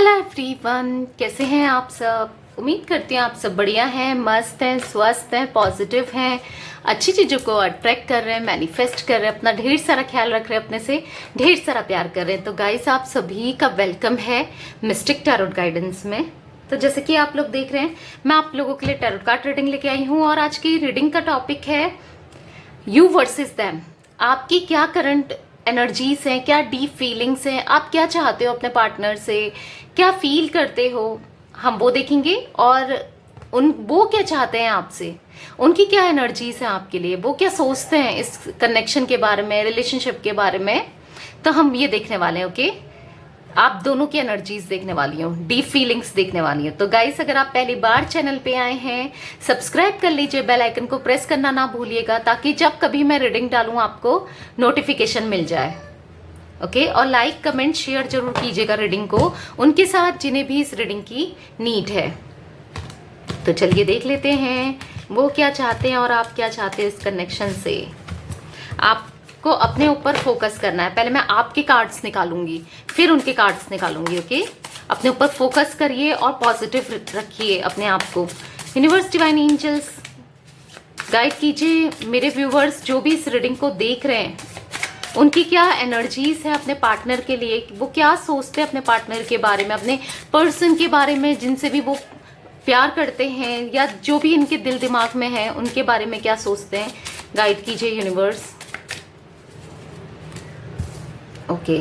Hello everyone, कैसे हैं आप सब। उम्मीद करती हूँ आप सब बढ़िया हैं, मस्त हैं, स्वस्थ हैं, पॉजिटिव हैं, अच्छी चीज़ों को अट्रैक्ट कर रहे हैं, मैनिफेस्ट कर रहे हैं, अपना ढेर सारा ख्याल रख रहे हैं, अपने से ढेर सारा प्यार कर रहे हैं। तो गाइस, आप सभी का वेलकम है मिस्टिक टैरोट गाइडेंस में। तो जैसे कि आप लोग देख रहे हैं, मैं आप लोगों के लिए टैरोट कार्ड रीडिंग लेके आई हूँ और आज की रीडिंग का टॉपिक है यू वर्सेस देम। आपकी क्या करंट एनर्जीज हैं, क्या डीप फीलिंग्स हैं, आप क्या चाहते हो अपने पार्टनर से, क्या फील करते हो, हम वो देखेंगे। और वो क्या चाहते हैं आपसे, उनकी क्या एनर्जीज हैं आपके लिए, वो क्या सोचते हैं इस कनेक्शन के बारे में, रिलेशनशिप के बारे में। तो हम ये देखने वाले हैं। ओके, आप दोनों की एनर्जीज देखने वाली हूँ, डीप फीलिंग्स देखने वाली हूँ। तो गाइस, अगर आप पहली बार चैनल पे आए हैं, सब्सक्राइब कर लीजिए, बेल आइकन को प्रेस करना ना भूलिएगा, ताकि जब कभी मैं रीडिंग डालूं आपको नोटिफिकेशन मिल जाए। ओके, और लाइक कमेंट शेयर जरूर कीजिएगा रीडिंग को उनके साथ जिन्हें भी इस रीडिंग की नीड है। तो चलिए देख लेते हैं वो क्या चाहते हैं और आप क्या चाहते हैं इस कनेक्शन से। आपको अपने ऊपर फोकस करना है। पहले मैं आपके कार्ड्स निकालूंगी, फिर उनके कार्ड्स निकालूंगी। ओके, अपने ऊपर फोकस करिए और पॉजिटिव रखिए अपने आप को। यूनिवर्स, डिवाइन एंजल्स, गाइड कीजिए मेरे व्यूवर्स जो भी इस रीडिंग को देख रहे हैं, उनकी क्या एनर्जीज है अपने पार्टनर के लिए, वो क्या सोचते हैं अपने पार्टनर के बारे में, अपने पर्सन के बारे में जिनसे भी वो प्यार करते हैं, या जो भी इनके दिल दिमाग में है उनके बारे में क्या सोचते हैं। गाइड कीजिए यूनिवर्स। ओके,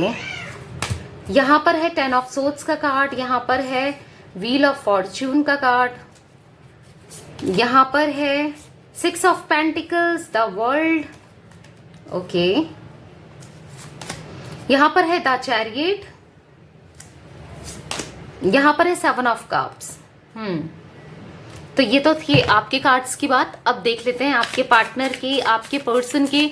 यहाँ पर है 10 ऑफ सोर्ड्स का कार्ड, यहाँ पर है व्हील ऑफ फॉर्च्यून का कार्ड, यहाँ पर है 6 of pentacles, the world. Okay, यहां पर है द चैरियट, यहां पर है 7 ऑफ कप्स। तो ये तो थी आपके कार्ड्स की बात। अब देख लेते हैं आपके पार्टनर की, आपके पर्सन की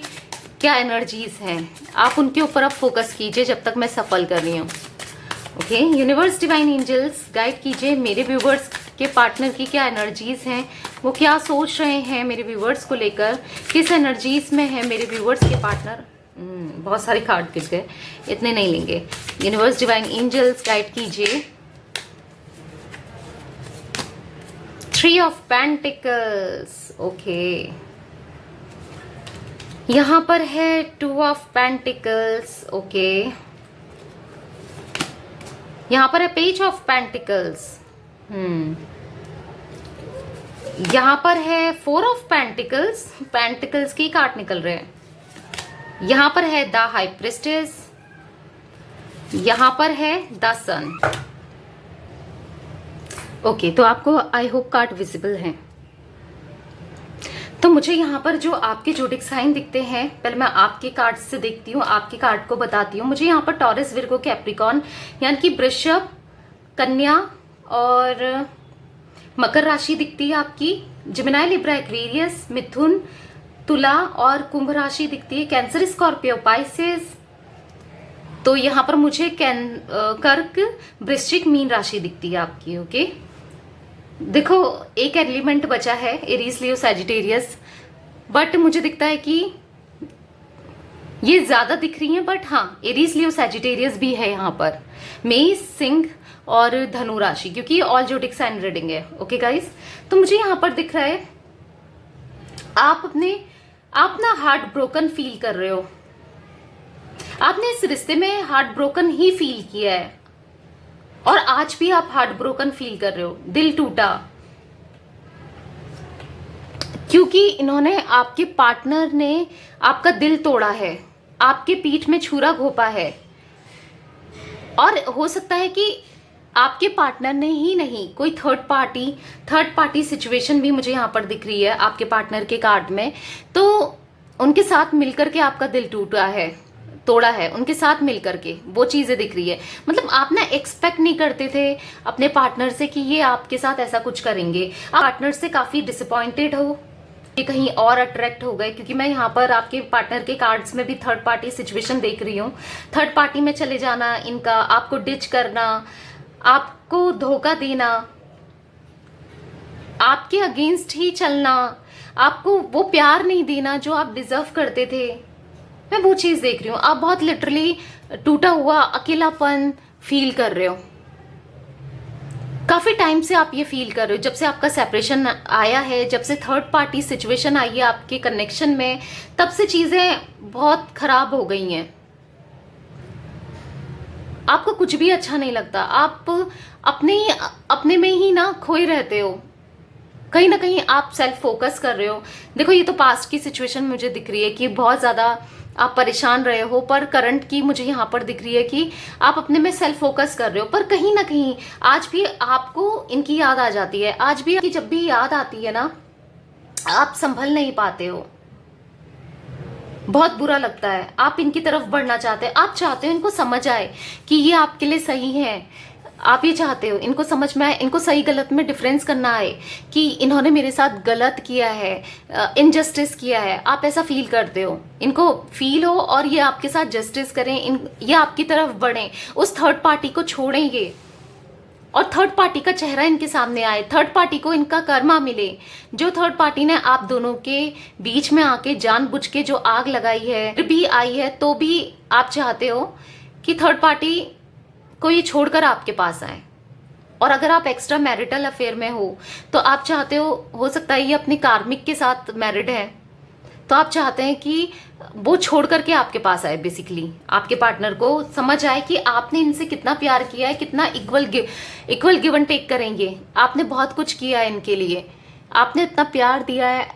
क्या एनर्जीज हैं। आप उनके ऊपर अब फोकस कीजिए जब तक मैं सफल कर रही हूँ। Okay, universe, divine angels, guide कीजिए मेरे व्यूवर्स के पार्टनर की क्या एनर्जीज हैं, वो क्या सोच रहे हैं मेरे व्यूवर्स को लेकर, किस एनर्जीज में है मेरे व्यूवर्स के पार्टनर। बहुत सारे कार्ड गिर गए, इतने नहीं लेंगे। यूनिवर्स, डिवाइन एंजल्स, गाइड कीजिए 3 ऑफ पेंटिकल्स। ओके, यहां पर है 2 ऑफ पेंटिकल्स। ओके, यहां पर है पेज ऑफ पेंटिकल्स। यहां पर है 4 ऑफ पेंटिकल्स, पेंटिकल्स के कार्ड निकल रहे हैं। यहां पर है द हाई प्रिस्टेस, यहां पर है द सन। ओके, तो आपको आई होप कार्ड विजिबल है। तो मुझे यहाँ पर जो आपके जोडिक साइन दिखते हैं, पहले मैं आपके कार्ड से देखती हूँ, आपके कार्ड को बताती हूँ। मुझे यहाँ पर टॉरस, विर्गो, कैप्रिकॉर्न यानी कि वृषभ, कन्या और मकर राशि दिखती है आपकी। जेमिनी, लिब्रा, एक्वेरियस, मिथुन, तुला और कुंभ राशि दिखती है। Cancer, Scorpio, Pisces. तो यहाँ पर मुझे कर्क, वृश्चिक, मीन राशि दिखती है आपकी। ओके, देखो एक एलिमेंट बचा है, एरीज, लियो, सैजिटेरियस, बट मुझे दिखता है कि ये ज्यादा दिख रही है। बट हाँ, एरीज, लियो, सैजिटेरियस भी है यहाँ पर। मेष, सिंह और धनु राशि, क्योंकि ऑल जोडिक साइन रीडिंग है। ओके गाइस, तो मुझे यहाँ पर दिख रहा है आप ना हार्ट ब्रोकन फील कर रहे हो। आपने इस रिश्ते में हार्ट ब्रोकन ही फील किया है और आज भी आप हार्ट ब्रोकन फील कर रहे हो, दिल टूटा, क्योंकि इन्होंने, आपके पार्टनर ने आपका दिल तोड़ा है, आपके पीठ में छुरा घोंपा है। और हो सकता है कि आपके पार्टनर ने ही नहीं, कोई थर्ड पार्टी सिचुएशन भी मुझे यहाँ पर दिख रही है आपके पार्टनर के कार्ड में। तो उनके साथ मिलकर के आपका दिल तोड़ा है, उनके साथ मिलकर के वो चीजें दिख रही है। मतलब आप ना एक्सपेक्ट नहीं करते थे अपने पार्टनर से कि ये आपके साथ ऐसा कुछ करेंगे। आप पार्टनर से काफी डिसअपॉइंटेड हो कि कहीं और अट्रैक्ट हो गए, क्योंकि मैं यहाँ पर आपके पार्टनर के कार्ड्स में भी थर्ड पार्टी सिचुएशन देख रही हूँ। थर्ड पार्टी में चले जाना इनका, आपको डिच करना, आपको धोखा देना, आपके अगेंस्ट ही चलना, आपको वो प्यार नहीं देना जो आप डिजर्व करते थे। मैं वो चीज देख रही हूँ। आप बहुत लिटरली टूटा हुआ अकेलापन फील कर रहे हो। काफी टाइम से आप ये फील कर रहे हो, जब से आपका सेपरेशन आया है, जब से थर्ड पार्टी सिचुएशन आई है आपके कनेक्शन में, तब से चीजें बहुत खराब हो गई हैं। आपको कुछ भी अच्छा नहीं लगता, आप अपने में ही ना खोए रहते हो, कहीं ना कहीं आप सेल्फ फोकस कर रहे हो। देखो ये तो पास्ट की सिचुएशन मुझे दिख रही है कि बहुत ज्यादा आप परेशान रहे हो, पर करंट की मुझे यहाँ पर दिख रही है कि आप अपने में सेल्फ फोकस कर रहे हो, पर कहीं ना कहीं आज भी आपको इनकी याद आ जाती है। आज भी जब भी याद आती है ना, आप संभल नहीं पाते हो, बहुत बुरा लगता है। आप इनकी तरफ बढ़ना चाहते हैं, आप चाहते हो इनको समझ आए कि ये आपके लिए सही है, आप ये चाहते हो इनको समझ में आए, इनको सही गलत में डिफरेंस करना आए कि इन्होंने मेरे साथ गलत किया है, इनजस्टिस किया है। आप ऐसा फील करते हो, इनको फील हो और ये आपके साथ जस्टिस करें, ये आपकी तरफ बढ़े, उस थर्ड पार्टी को छोड़ेंगे और थर्ड पार्टी का चेहरा इनके सामने आए, थर्ड पार्टी को इनका कर्मा मिले। जो थर्ड पार्टी ने आप दोनों के बीच में आके जानबूझ के जो आग लगाई है, फिर भी आई है, तो भी आप चाहते हो कि थर्ड पार्टी को ये छोड़कर आपके पास आए। और अगर आप एक्स्ट्रा मैरिटल अफेयर में हो तो आप चाहते हो सकता है ये अपने कार्मिक के साथ मैरिड है, तो आप चाहते हैं कि वो छोड़ करके आपके पास आए, बेसिकली आपके पार्टनर को समझ आए कि आपने इनसे कितना प्यार किया है, कितना इक्वल गिव एंड टेक करेंगे। आपने बहुत कुछ किया है इनके लिए, आपने इतना प्यार दिया है,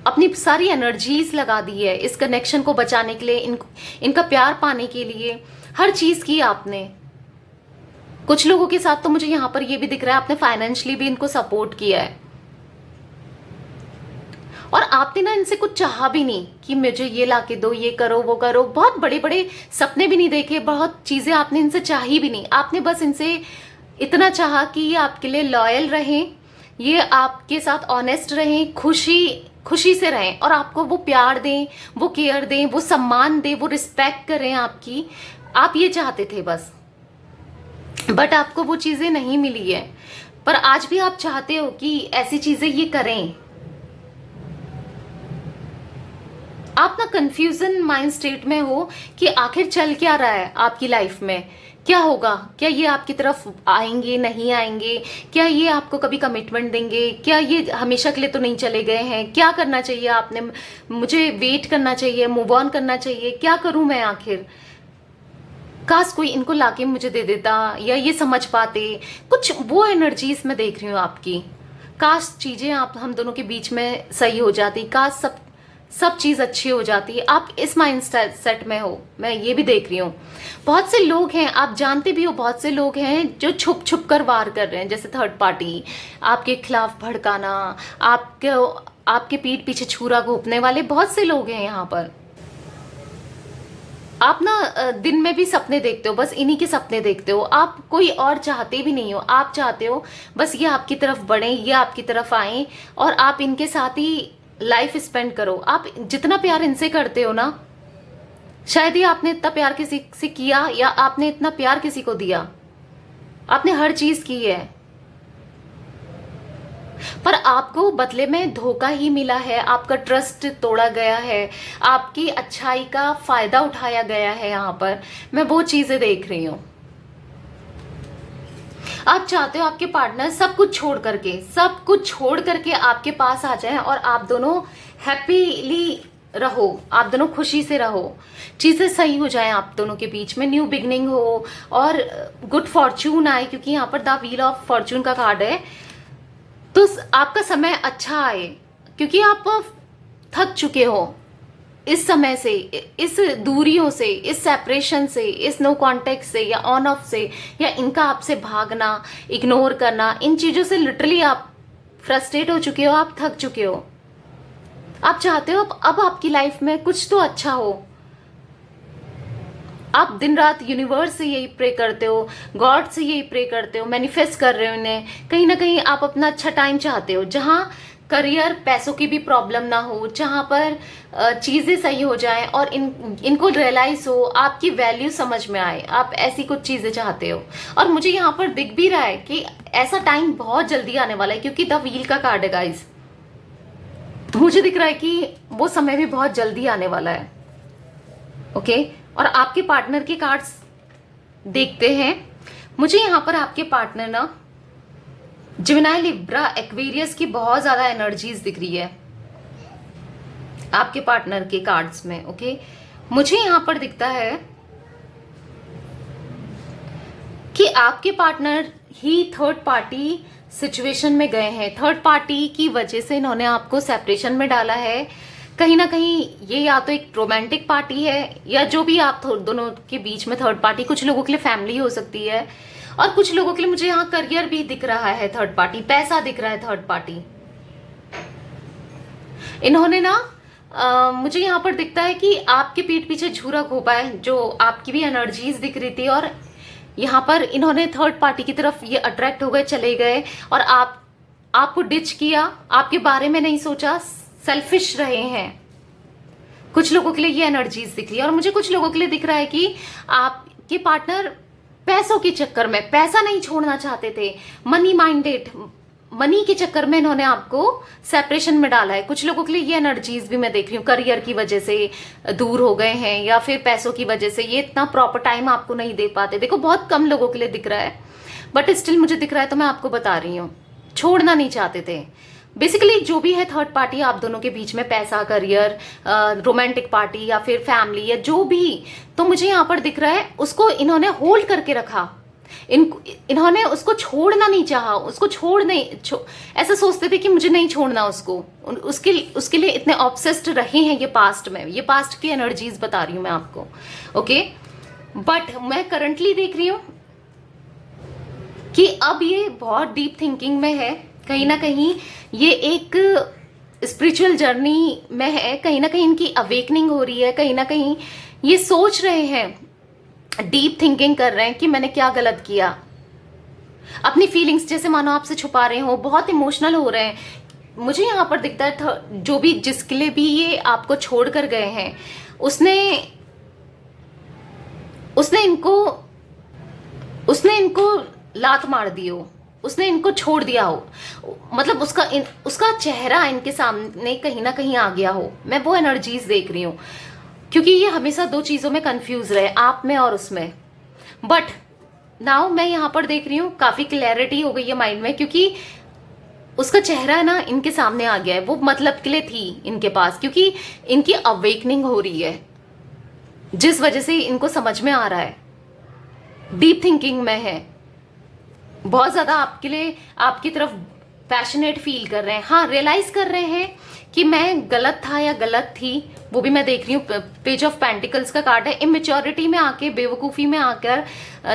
अपनी सारी एनर्जीज लगा दी है इस कनेक्शन को बचाने के लिए, इनका प्यार पाने के लिए हर चीज की आपने। कुछ लोगों के साथ तो मुझे यहाँ पर ये भी दिख रहा है आपने फाइनेंशियली भी इनको सपोर्ट किया है, और आपने ना इनसे कुछ चाहा भी नहीं कि मुझे ये लाके दो, ये करो, वो करो। बहुत बड़े बड़े सपने भी नहीं देखे, बहुत चीजें आपने इनसे चाही भी नहीं। आपने बस इनसे इतना चाहा कि ये आपके लिए लॉयल रहें, ये आपके साथ ऑनेस्ट रहें, खुशी से रहें, और आपको वो प्यार दें, वो केयर दें, वो सम्मान दें, वो रिस्पेक्ट करें आपकी। आप ये चाहते थे बस, बट आपको वो चीजें नहीं मिली है। पर आज भी आप चाहते हो कि ऐसी चीजें ये करें। आप ना कंफ्यूजन माइंड स्टेट में हो कि आखिर चल क्या रहा है आपकी लाइफ में, क्या होगा, क्या ये आपकी तरफ आएंगे, नहीं आएंगे, क्या ये आपको कभी कमिटमेंट देंगे, क्या ये हमेशा के लिए तो नहीं चले गए हैं, क्या करना चाहिए आपने, मुझे वेट करना चाहिए, मूव ऑन करना चाहिए, क्या करूं मैं आखिर। काश कोई इनको लाके मुझे दे देता, या ये समझ पाते, कुछ वो एनर्जीज मैं देख रही हूँ आपकी। काश चीजें आप हम दोनों के बीच में सही हो जाती, काश सब चीज अच्छी हो जाती है। आप इस माइंड सेट में हो, मैं ये भी देख रही हूँ। बहुत से लोग हैं, आप जानते भी हो, बहुत से लोग हैं जो छुप छुप कर वार कर रहे हैं, जैसे थर्ड पार्टी आपके खिलाफ भड़काना, आपके पीठ पीछे छुरा घोंपने वाले बहुत से लोग हैं यहाँ पर। आप ना दिन में भी सपने देखते हो, बस इन्हीं के सपने देखते हो, आप कोई और चाहते भी नहीं हो। आप चाहते हो बस ये आपकी तरफ बढ़े, ये आपकी तरफ आए, और आप इनके साथ ही लाइफ स्पेंड करो। आप जितना प्यार इनसे करते हो ना, शायद ही आपने इतना प्यार किसी से किया, या आपने इतना प्यार किसी को दिया। आपने हर चीज की है, पर आपको बदले में धोखा ही मिला है, आपका ट्रस्ट तोड़ा गया है, आपकी अच्छाई का फायदा उठाया गया है। यहाँ पर मैं वो चीजें देख रही हूं। आप चाहते हो आपके पार्टनर सब कुछ छोड़ करके आपके पास आ जाए, और आप दोनों हैप्पीली रहो, आप दोनों खुशी से रहो, चीजें सही हो जाएं आप दोनों के बीच में, न्यू बिगनिंग हो और गुड फॉर्च्यून आए, क्योंकि यहाँ पर द व्हील ऑफ फॉर्च्यून का कार्ड है। तो आपका समय अच्छा आए, क्योंकि आप थक चुके हो इस समय से, इस दूरियों से, इस सेपरेशन से, इस नो कांटेक्ट से, या ऑन ऑफ से, या इनका आपसे भागना, इग्नोर करना, इन चीजों से लिटरली आप फ्रस्ट्रेट हो चुके हो, आप थक चुके हो। आप चाहते हो अब आपकी लाइफ में कुछ तो अच्छा हो। आप दिन रात यूनिवर्स से यही प्रे करते हो, गॉड से यही प्रे करते हो, मैनिफेस्ट कर रहे हो इन्हें। कहीं ना कहीं आप अपना अच्छा टाइम चाहते हो, जहां करियर, पैसों की भी प्रॉब्लम ना हो, जहां पर चीजें सही हो जाएं, और इनको रियलाइज हो, आपकी वैल्यू समझ में आए। आप ऐसी कुछ चीजें चाहते हो, और मुझे यहाँ पर दिख भी रहा है कि ऐसा टाइम बहुत जल्दी आने वाला है, क्योंकि द व्हील का कार्ड है गाइस। मुझे दिख रहा है कि वो समय भी बहुत जल्दी आने वाला है। ओके, और आपके पार्टनर के कार्ड्स देखते हैं। मुझे यहाँ पर आपके पार्टनर ना जेमिनी, लिब्रा, एक्वेरियस की बहुत ज्यादा एनर्जीज दिख रही है आपके पार्टनर के कार्ड्स में। ओके, मुझे यहां पर दिखता है कि आपके पार्टनर ही थर्ड पार्टी सिचुएशन में गए हैं। थर्ड पार्टी की वजह से इन्होंने आपको सेपरेशन में डाला है। कहीं ना कहीं ये या तो एक रोमांटिक पार्टी है या जो भी आप दोनों के बीच में थर्ड पार्टी, कुछ लोगों के लिए फैमिली हो सकती है और कुछ लोगों के लिए मुझे यहाँ करियर भी दिख रहा है थर्ड पार्टी, पैसा दिख रहा है थर्ड पार्टी। इन्होंने ना मुझे यहाँ पर दिखता है कि आपके पीठ पीछे झूरा घोपा है, जो आपकी भी एनर्जीज दिख रही थी और यहाँ पर इन्होंने थर्ड पार्टी की तरफ ये अट्रैक्ट हो गए, चले गए और आपको डिच किया, आपके बारे में नहीं सोचा, सेल्फिश रहे हैं। कुछ लोगों के लिए ये एनर्जीज दिख रही है और मुझे कुछ लोगों के लिए दिख रहा है कि आपके पार्टनर पैसों के चक्कर में पैसा नहीं छोड़ना चाहते थे, मनी माइंडेड, मनी के चक्कर में इन्होंने आपको सेपरेशन में डाला है। कुछ लोगों के लिए ये एनर्जीज भी मैं देख रही हूँ, करियर की वजह से दूर हो गए हैं या फिर पैसों की वजह से ये इतना प्रॉपर टाइम आपको नहीं दे पाते। देखो बहुत कम लोगों के लिए दिख रहा है बट स्टिल मुझे दिख रहा है तो मैं आपको बता रही हूँ, छोड़ना नहीं चाहते थे। बेसिकली जो भी है थर्ड पार्टी आप दोनों के बीच में, पैसा, करियर, रोमांटिक पार्टी या फिर फैमिली या जो भी, तो मुझे यहाँ पर दिख रहा है उसको इन्होंने होल्ड करके रखा। इन्होंने उसको छोड़ना नहीं चाहा, उसको ऐसा सोचते थे कि मुझे नहीं छोड़ना उसको, उसके लिए इतने ऑब्सेस्ड रहे हैं ये पास्ट में। ये पास्ट की एनर्जीज बता रही हूं मैं आपको। ओके, बट मैं करंटली देख रही हूं कि अब ये बहुत डीप थिंकिंग में है, कहीं ना कहीं ये एक स्पिरिचुअल जर्नी में है, कहीं ना कहीं इनकी अवेकनिंग हो रही है, कहीं ना कहीं ये सोच रहे हैं, डीप थिंकिंग कर रहे हैं कि मैंने क्या गलत किया। अपनी फीलिंग्स जैसे मानो आपसे छुपा रहे हो, बहुत इमोशनल हो रहे हैं। मुझे यहाँ पर दिखता है जो भी, जिसके लिए भी ये आपको छोड़ कर गए हैं, उसने इनको लात मार दी हो, उसने इनको छोड़ दिया हो, मतलब उसका चेहरा इनके सामने कहीं ना कहीं आ गया हो। मैं वो एनर्जीज देख रही हूँ क्योंकि ये हमेशा दो चीजों में कंफ्यूज रहे, आप में और उसमें। बट नाउ मैं यहाँ पर देख रही हूँ काफी क्लैरिटी हो गई है माइंड में, क्योंकि उसका चेहरा ना इनके सामने आ गया है। वो मतलब के लिए थी इनके पास, क्योंकि इनकी अवेकनिंग हो रही है जिस वजह से इनको समझ में आ रहा है, डीप थिंकिंग में है, बहुत ज्यादा आपके लिए, आपकी तरफ पैशनेट फील कर रहे हैं। हाँ, रियलाइज कर रहे हैं कि मैं गलत था या गलत थी, वो भी मैं देख रही हूँ। पेज ऑफ पेंटिकल्स का कार्ड है। इमेच्योरिटी में आके, बेवकूफ़ी में आकर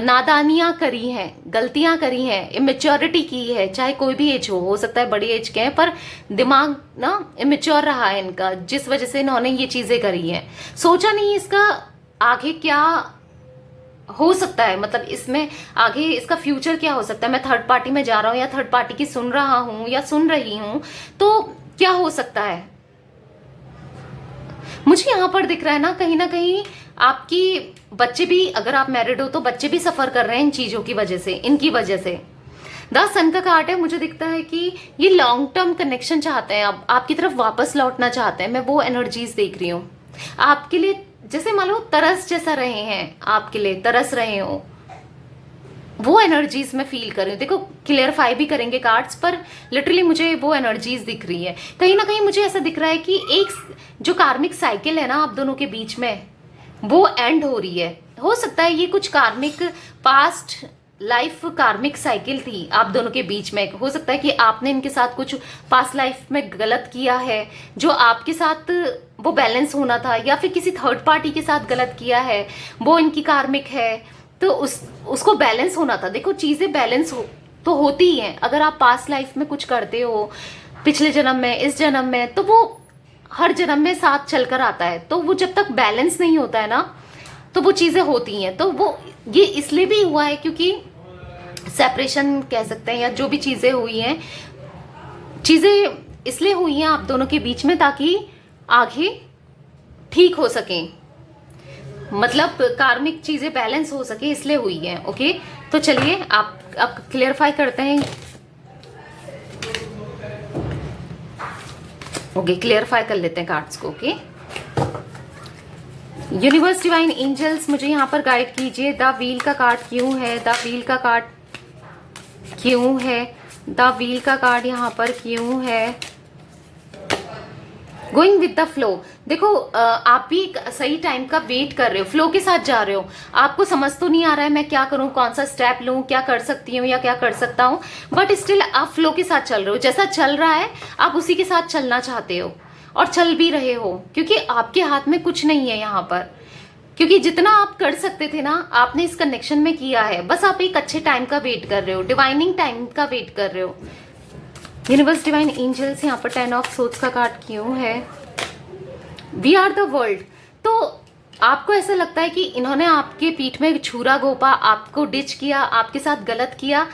नादानियां करी हैं, गलतियां करी हैं, इमेच्योरिटी की है, चाहे कोई भी एज हो सकता है बड़ी एज के हैं, पर दिमाग ना इमेच्योर रहा है इनका, जिस वजह से इन्होंने ये चीज़ें करी हैं। सोचा नहीं इसका आगे क्या हो सकता है, मतलब इसमें आगे इसका फ्यूचर क्या हो सकता है। मैं थर्ड पार्टी में जा रहा हूँ या थर्ड पार्टी की सुन रहा हूँ या सुन रही हूँ, तो क्या हो सकता है। मुझे यहां पर दिख रहा है ना कहीं आपकी बच्चे भी, अगर आप मैरिड हो तो बच्चे भी सफर कर रहे हैं इन चीजों की वजह से, इनकी वजह से। द सन का कार्ड है। मुझे दिखता है कि ये लॉन्ग टर्म कनेक्शन चाहते हैं, अब आपकी तरफ वापस लौटना चाहते हैं। मैं वो एनर्जीज देख रही हूँ आपके लिए, जैसे मान लो तरस जैसा रहे हैं, आपके लिए तरस रहे हो, वो एनर्जीज में फील कर रही हूँ। देखो क्लियरफाई भी करेंगे कार्ड्स, पर लिटरली मुझे वो एनर्जीज दिख रही है। कहीं ना कहीं मुझे ऐसा दिख रहा है कि एक जो कार्मिक साइकिल है ना आप दोनों के बीच में, वो एंड हो रही है। हो सकता है ये कुछ कार्मिक पास्ट लाइफ कार्मिक साइकिल थी आप दोनों के बीच में। हो सकता है कि आपने इनके साथ कुछ पास्ट लाइफ में गलत किया है, जो आपके साथ वो बैलेंस होना था, या फिर किसी थर्ड पार्टी के साथ गलत किया है, वो इनकी कार्मिक है, तो उसको बैलेंस होना था। देखो चीजें बैलेंस तो होती ही हैं। अगर आप पास्ट लाइफ में कुछ करते हो, पिछले जन्म में, इस जन्म में, तो वो हर जन्म में साथ चलकर आता है। तो वो जब तक बैलेंस नहीं होता है ना, तो वो चीजें होती हैं। तो वो ये इसलिए भी हुआ है क्योंकि सेपरेशन कह सकते हैं, या जो भी चीजें हुई हैं, चीजें इसलिए हुई हैं आप दोनों के बीच में ताकि आगे ठीक हो सकें, मतलब कार्मिक चीजें बैलेंस हो सके, इसलिए हुई है। ओके, तो चलिए आप अब क्लियरफाई करते हैं। ओके, क्लियरफाई कर लेते हैं कार्ड्स को। ओके, यूनिवर्स डिवाइन एंजल्स मुझे यहाँ पर गाइड कीजिए, द व्हील का कार्ड क्यों है, द व्हील का कार्ड क्यों है, द व्हील का कार्ड यहाँ पर क्यों है। गोइंग विद द फ्लो, देखो आप भी एक सही टाइम का वेट कर रहे हो, फ्लो के साथ जा रहे हो। आपको समझ तो नहीं आ रहा है मैं क्या करूं, कौन सा स्टेप लूं, क्या कर सकती हूँ या क्या कर सकता हूँ, बट स्टिल आप फ्लो के साथ चल रहे हो। जैसा चल रहा है आप उसी के साथ चलना चाहते हो और चल भी रहे हो, क्योंकि आपके हाथ में कुछ नहीं है यहाँ पर। क्योंकि जितना आप कर सकते थे ना आपने इस कनेक्शन में किया है, बस आप एक अच्छे टाइम का वेट कर रहे हो, डिवाइनिंग टाइम का वेट कर रहे हो। यूनिवर्स डिवाइन एंजल्स यहाँ पर 10 ऑफ सोर्ड्स का कार्ड क्यों है। वी आर द वर्ल्ड, तो आपको ऐसा लगता है कि इन्होंने आपके पीठ में छुरा घोंपा, आपको डिच किया, आपके साथ गलत किया।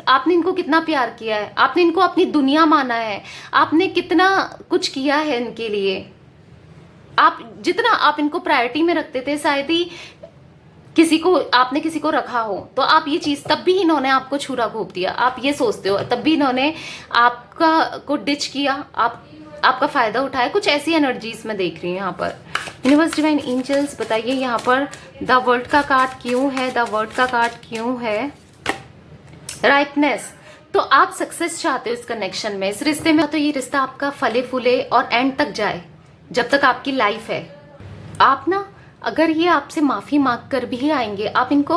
आपने इनको कितना प्यार किया है, आपने इनको अपनी दुनिया माना है, आपने कितना कुछ किया है इनके लिए। आप जितना आप इनको प्रायोरिटी में रखते थे, शायद ही आपने किसी को रखा हो, तो आप ये चीज तब भी इन्होंने आपको छुरा घोंप दिया, आप ये सोचते हो, तब भी इन्होंने आपका को डिच किया, आपका फायदा उठाया। कुछ ऐसी एनर्जीज में देख रही हूँ यहाँ पर। यूनिवर्स डिवाइन एंजल्स बताइए यहाँ पर द वर्ल्ड का कार्ड क्यों है, द वर्ल्ड का कार्ड क्यों है। राइटनेस, तो आप सक्सेस चाहते हो इस कनेक्शन में, इस रिश्ते में, तो ये रिश्ता आपका फले फूले और एंड तक जाए, जब तक आपकी लाइफ है। आप ना अगर ये आपसे माफी मांग कर भी आएंगे, आप इनको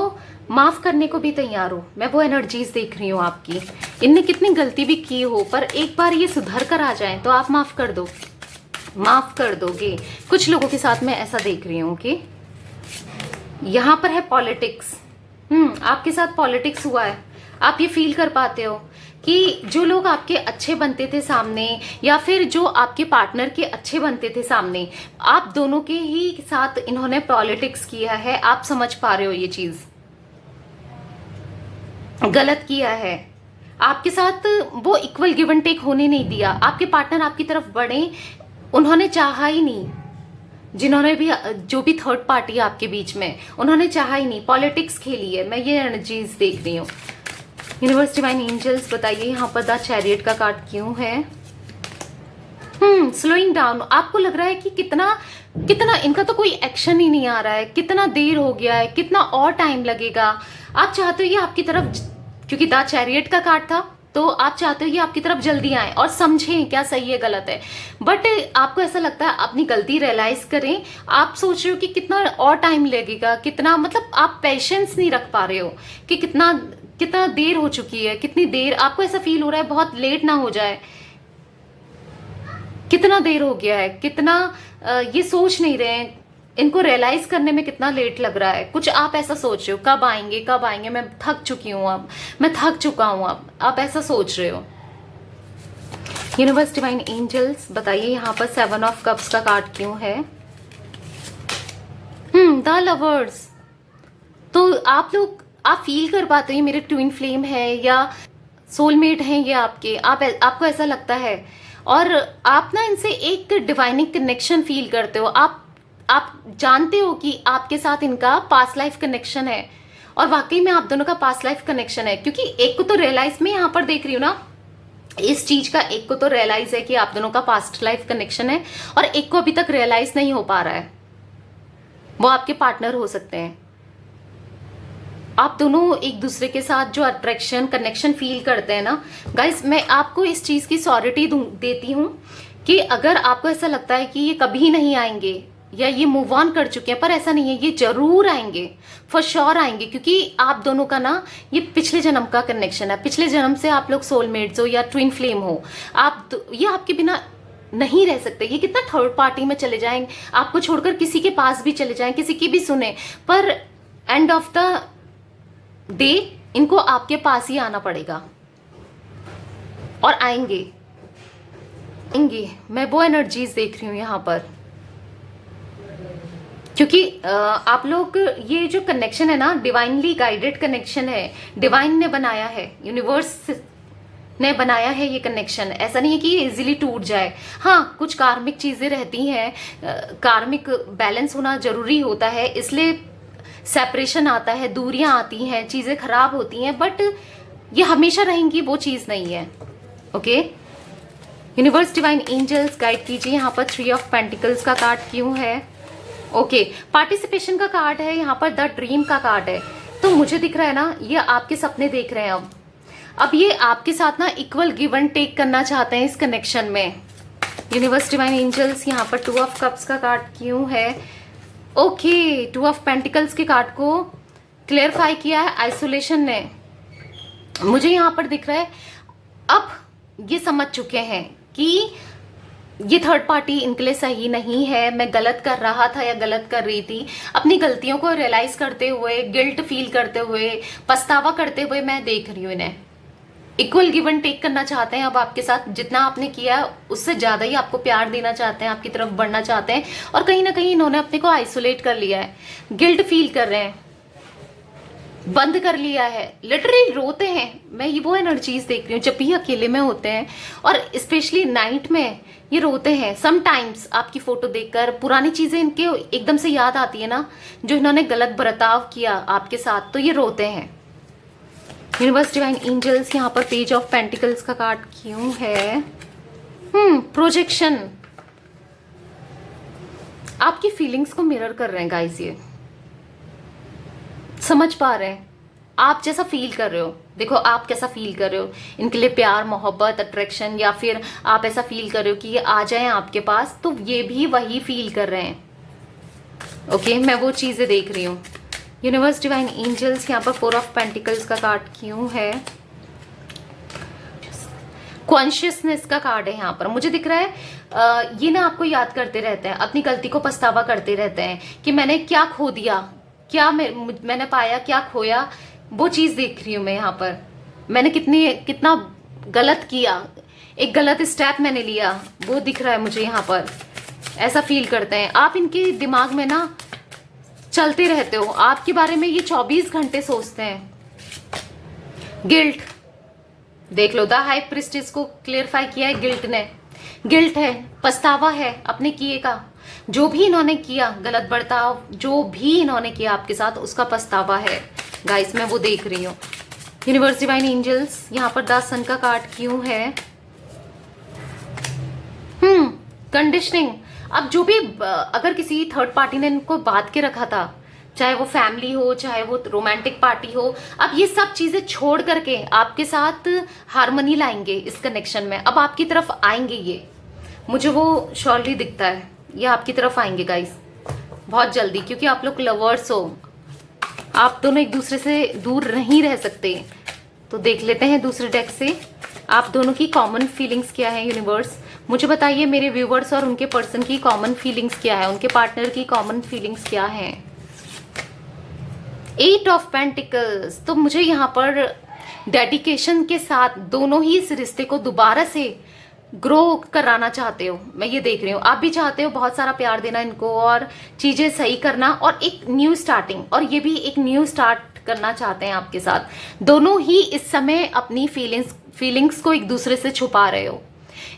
माफ करने को भी तैयार हो। मैं वो एनर्जीज देख रही हूँ आपकी। इनने कितनी गलती भी की हो, पर एक बार ये सुधर कर आ जाए तो आप माफ कर दो, माफ कर दोगे। कुछ लोगों के साथ मैं ऐसा देख रही हूँ कि यहाँ पर है पॉलिटिक्स। आपके साथ पॉलिटिक्स हुआ है। आप ये फील कर पाते हो कि जो लोग आपके अच्छे बनते थे सामने, या फिर जो आपके पार्टनर के अच्छे बनते थे सामने, आप दोनों के ही साथ इन्होंने पॉलिटिक्स किया है। आप समझ पा रहे हो ये चीज गलत किया है। आपके साथ वो इक्वल गिव एंड टेक होने नहीं दिया। आपके पार्टनर आपकी तरफ बढ़े, उन्होंने चाहा ही नहीं। जिन्होंने भी, जो भी थर्ड पार्टी आपके बीच में, उन्होंने चाहा ही नहीं, पॉलिटिक्स खेली है। मैं ये एनर्जीज देख रही हूँ। यूनिवर्स डिवाइन एंजल्स बताइए यहाँ पर द चैरियट का कार्ड क्यों है। स्लोइंग डाउन, आपको लग रहा है कि कितना इनका तो कोई एक्शन ही नहीं आ रहा है, कितना देर हो गया है, कितना और टाइम लगेगा। आप चाहते हो ये आपकी तरफ, क्योंकि द चैरियट का कार्ड था, तो आप चाहते हो ये आपकी तरफ जल्दी आए और समझें क्या सही है गलत है। बट आपको ऐसा लगता है अपनी गलती रियलाइज करें। आप सोच रहे हो कि कितना और टाइम लगेगा, कितना, मतलब आप पेशेंस नहीं रख पा रहे हो कि कितना देर हो चुकी है, कितनी देर आपको ऐसा फील हो रहा है बहुत लेट ना हो जाए, कितना देर हो गया है, कितना ये सोच नहीं रहे हैं, इनको रियलाइज करने में कितना लेट लग रहा है। कुछ आप ऐसा सोच रहे हो, कब आएंगे कब आएंगे, मैं थक चुकी हूँ, अब मैं थक चुका हूँ, अब आप ऐसा सोच रहे हो। यूनिवर्स डिवाइन एंजल्स बताइए यहाँ पर 7 ऑफ कप्स का कार्ड क्यों है। द लवर्स, तो आप लोग, आप फील कर पाते हो ये मेरे ट्विन फ्लेम है या सोलमेट हैं ये आपके, आपको ऐसा लगता है, और आप ना इनसे एक डिवाइनिंग कनेक्शन फील करते हो। आप जानते हो कि आपके साथ इनका पास्ट लाइफ कनेक्शन है, और वाकई में आप दोनों का पास्ट लाइफ कनेक्शन है। क्योंकि एक को तो रियलाइज, मैं यहाँ पर देख रही हूँ ना इस चीज का, एक को तो रियलाइज है कि आप दोनों का पास्ट लाइफ कनेक्शन है, और एक को अभी तक रियलाइज नहीं हो पा रहा है। वो आपके पार्टनर हो सकते हैं। आप दोनों एक दूसरे के साथ जो अट्रैक्शन कनेक्शन फील करते हैं ना गाइस, मैं आपको इस चीज की श्योरिटी देती हूँ कि अगर आपको ऐसा लगता है कि ये कभी नहीं आएंगे या ये मूव ऑन कर चुके हैं, पर ऐसा नहीं है, ये जरूर आएंगे, फॉर श्योर आएंगे। क्योंकि आप दोनों का ना ये पिछले जन्म का कनेक्शन है। पिछले जन्म से आप लोग सोलमेट्स हो या ट्विन फ्लेम हो। ये आपके बिना नहीं रह सकते। ये कितना थर्ड पार्टी में चले जाएंगे, आपको छोड़कर किसी के पास भी चले जाएं, किसी की भी सुने, पर एंड ऑफ द डे इनको आपके पास ही आना पड़ेगा, और आएंगे। मैं वो एनर्जीज देख रही हूँ यहाँ पर, क्योंकि आप लोग, ये जो कनेक्शन है ना डिवाइनली गाइडेड कनेक्शन है, डिवाइन ने बनाया है, यूनिवर्स ने बनाया है ये कनेक्शन। ऐसा नहीं है कि ये इजीली टूट जाए। हाँ, कुछ कार्मिक चीजें रहती हैं, कार्मिक बैलेंस होना जरूरी होता है, इसलिए सेपरेशन आता है, दूरियां आती हैं, चीजें खराब होती हैं, बट ये हमेशा रहेंगी वो चीज नहीं है। Okay, universe divine angels guide कीजिए यहाँ पर 3 ऑफ पेंटिकल्स का कार्ड क्यों है। ओके, पार्टिसिपेशन का कार्ड है, यहाँ पर द ड्रीम का कार्ड है। तो मुझे दिख रहा है ना, ये आपके सपने देख रहे हैं अब ये आपके साथ ना इक्वल गिव एंड टेक करना चाहते हैं इस कनेक्शन में। यूनिवर्स, डिवाइन एंजल्स, यहाँ पर 2 ऑफ कप्स का कार्ड क्यों है? ओके, 2 ऑफ पेंटिकल्स के कार्ड को क्लेरिफाई किया है आइसोलेशन ने। मुझे यहाँ पर दिख रहा है अब ये समझ चुके हैं कि ये थर्ड पार्टी इनके लिए सही नहीं है, मैं गलत कर रहा था या गलत कर रही थी। अपनी गलतियों को रियलाइज करते हुए, गिल्ट फील करते हुए, पछतावा करते हुए मैं देख रही हूँ इन्हें। इक्वल गिव एंड टेक करना चाहते हैं अब आपके साथ। जितना आपने किया उससे ज्यादा ही आपको प्यार देना चाहते हैं, आपकी तरफ बढ़ना चाहते हैं। और कहीं ना कहीं इन्होंने अपने को आइसोलेट कर लिया है, गिल्ट फील कर रहे हैं, बंद कर लिया है, लिटरली रोते हैं। मैं ये वो एनर्जीज देख रही हूँ जब भी अकेले में होते हैं और स्पेशली नाइट में ये रोते हैं। समटाइम्स आपकी फोटो देखकर पुरानी चीजें इनके एकदम से याद आती है ना, जो इन्होंने गलत बर्ताव किया आपके साथ, तो ये रोते हैं। यूनिवर्स, डिवाइन एंजल्स, यहाँ पर पेज ऑफ पेंटिकल्स का कार्ड क्यों है? प्रोजेक्शन, आपकी फीलिंग्स को मिरर कर रहे हैं गाइस। ये समझ पा रहे हैं आप जैसा फील कर रहे हो। देखो आप कैसा फील कर रहे हो, इनके लिए प्यार, मोहब्बत, अट्रैक्शन, या फिर आप ऐसा फील कर रहे हो कि ये आ जाए आपके पास, तो ये भी वही फील कर रहे हैं। ओके, मैं वो चीजें देख रही हूँ। यूनिवर्स, डिवाइन एंजल्स, यहाँ पर 4 ऑफ पेंटिकल्स का कार्ड क्यों है? कॉन्शियसनेस का कार्ड है यहाँ पर। मुझे दिख रहा है ये ना आपको याद करते रहते हैं, अपनी गलती को पछतावा करते रहते हैं कि मैंने क्या खो दिया, क्या मैंने पाया, क्या खोया। वो चीज देख रही हूँ मैं यहाँ पर। मैंने कितना गलत किया, एक गलत स्टेप मैंने लिया, वो दिख रहा है मुझे यहाँ पर। ऐसा फील करते हैं आप। इनके दिमाग में ना चलते रहते हो, आपके बारे में ये 24 घंटे सोचते हैं। गिल्ट देख लो, द हाई प्रिस्टेस को क्लियरिफाई किया है गिल्ट ने। गिल्ट है, पछतावा है अपने किए का। जो भी इन्होंने किया, गलत बर्ताव जो भी इन्होंने किया आपके साथ, उसका पछतावा है गाइस। मैं वो देख रही हूँ। यूनिवर्स, डिवाइन एंजल्स, यहाँ पर द सन का कार्ड क्यों है? कंडीशनिंग। अब जो भी अगर किसी थर्ड पार्टी ने इनको बांध के रखा था, चाहे वो फैमिली हो, चाहे वो रोमांटिक पार्टी हो, अब ये सब चीजें छोड़ करके आपके साथ हार्मनी लाएंगे इस कनेक्शन में। अब आपकी तरफ आएंगे ये, मुझे वो श्योरली दिखता है। ये आपकी तरफ आएंगे गाइस बहुत जल्दी, क्योंकि आप लोग लवर्स हो, आप दोनों एक दूसरे से दूर नहीं रह सकते। तो देख लेते हैं दूसरे डेक से आप दोनों की कॉमन फीलिंग्स क्या है। यूनिवर्स, मुझे बताइए मेरे व्यूवर्स और उनके पर्सन की कॉमन फीलिंग्स क्या है, उनके पार्टनर की कॉमन फीलिंग्स क्या है। 8 ऑफ पेंटिकल्स। तो मुझे यहाँ पर डेडिकेशन के साथ दोनों ही इस रिश्ते को दोबारा से ग्रो कराना चाहते हो, मैं ये देख रही हूँ। आप भी चाहते हो बहुत सारा प्यार देना इनको और चीजें सही करना और एक न्यू स्टार्टिंग, और ये भी एक न्यू स्टार्ट करना चाहते हैं आपके साथ। दोनों ही इस समय अपनी फीलिंग्स को एक दूसरे से छुपा रहे हो,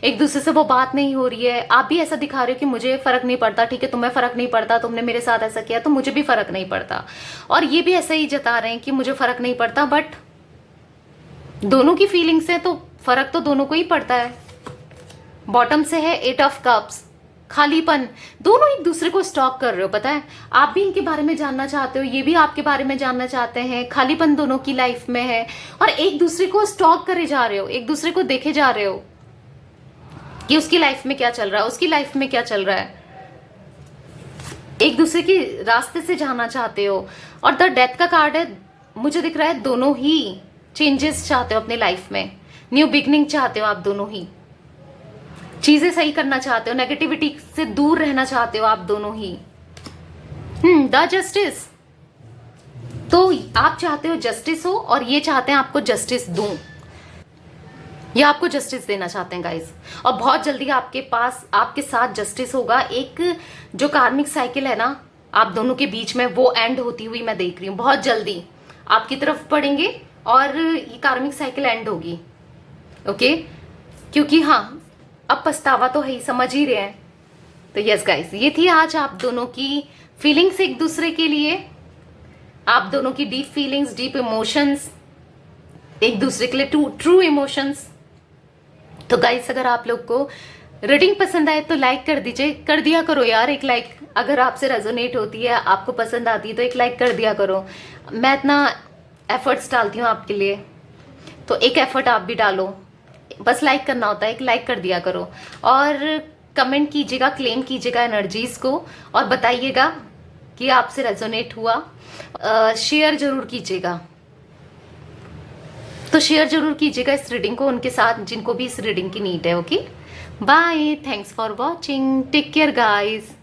एक दूसरे से वो बात नहीं हो रही है। आप भी ऐसा दिखा रहे हो कि मुझे फर्क नहीं पड़ता, ठीक है तुम्हें फर्क नहीं पड़ता, तुमने मेरे साथ ऐसा किया तो मुझे भी फर्क नहीं पड़ता। और ये भी ऐसा ही जता रहे हैं कि मुझे फर्क नहीं पड़ता, बट दोनों की फीलिंग्स है तो फर्क तो दोनों को ही पड़ता है। बॉटम से है 8 ऑफ कप्स, खालीपन। दोनों एक दूसरे को स्टॉक कर रहे हो, पता है आप भी इनके बारे में जानना चाहते हो, ये भी आपके बारे में जानना चाहते हैं। खालीपन दोनों की लाइफ में है और एक दूसरे को स्टॉक करे जा रहे हो, एक दूसरे को देखे जा रहे हो कि उसकी लाइफ में क्या चल रहा है, उसकी लाइफ में क्या चल रहा है। एक दूसरे के रास्ते से जाना चाहते हो। और द डेथ का कार्ड है, मुझे दिख रहा है दोनों ही चेंजेस चाहते हो अपने लाइफ में, न्यू बिगनिंग चाहते हो आप दोनों ही, चीजें सही करना चाहते हो, नेगेटिविटी से दूर रहना चाहते हो आप दोनों ही। The justice. तो आप चाहते हो जस्टिस हो और ये चाहते हैं आपको जस्टिस दूं, या आपको जस्टिस देना चाहते हैं गाइस। और बहुत जल्दी आपके पास, आपके साथ जस्टिस होगा। एक जो कार्मिक साइकिल है ना आप दोनों के बीच में, वो एंड होती हुई मैं देख रही हूँ। बहुत जल्दी आपकी तरफ पड़ेंगे और ये कार्मिक साइकिल एंड होगी। ओके, क्योंकि हाँ अब पछतावा तो है ही, समझ ही रहे हैं। तो यस गाइस, ये थी आज आप दोनों की फीलिंग्स एक दूसरे के लिए, आप दोनों की डीप फीलिंग्स, डीप इमोशंस एक दूसरे के लिए, ट्रू इमोशंस। तो गाइस अगर आप लोग को रीडिंग पसंद आए तो लाइक कर दीजिए, कर दिया करो यार एक लाइक। अगर आपसे रेजोनेट होती है, आपको पसंद आती है तो एक लाइक कर दिया करो। मैं इतना एफर्ट्स डालती हूँ आपके लिए, तो एक एफर्ट आप भी डालो। बस लाइक करना होता है, एक लाइक कर दिया करो। और कमेंट कीजिएगा, क्लेम कीजिएगा एनर्जीज को और बताइएगा कि आपसे रेजोनेट हुआ। शेयर जरूर कीजिएगा, तो शेयर जरूर कीजिएगा इस रीडिंग को उनके साथ जिनको भी इस रीडिंग की नीड है। Okay, bye, thanks for watching, take care guys.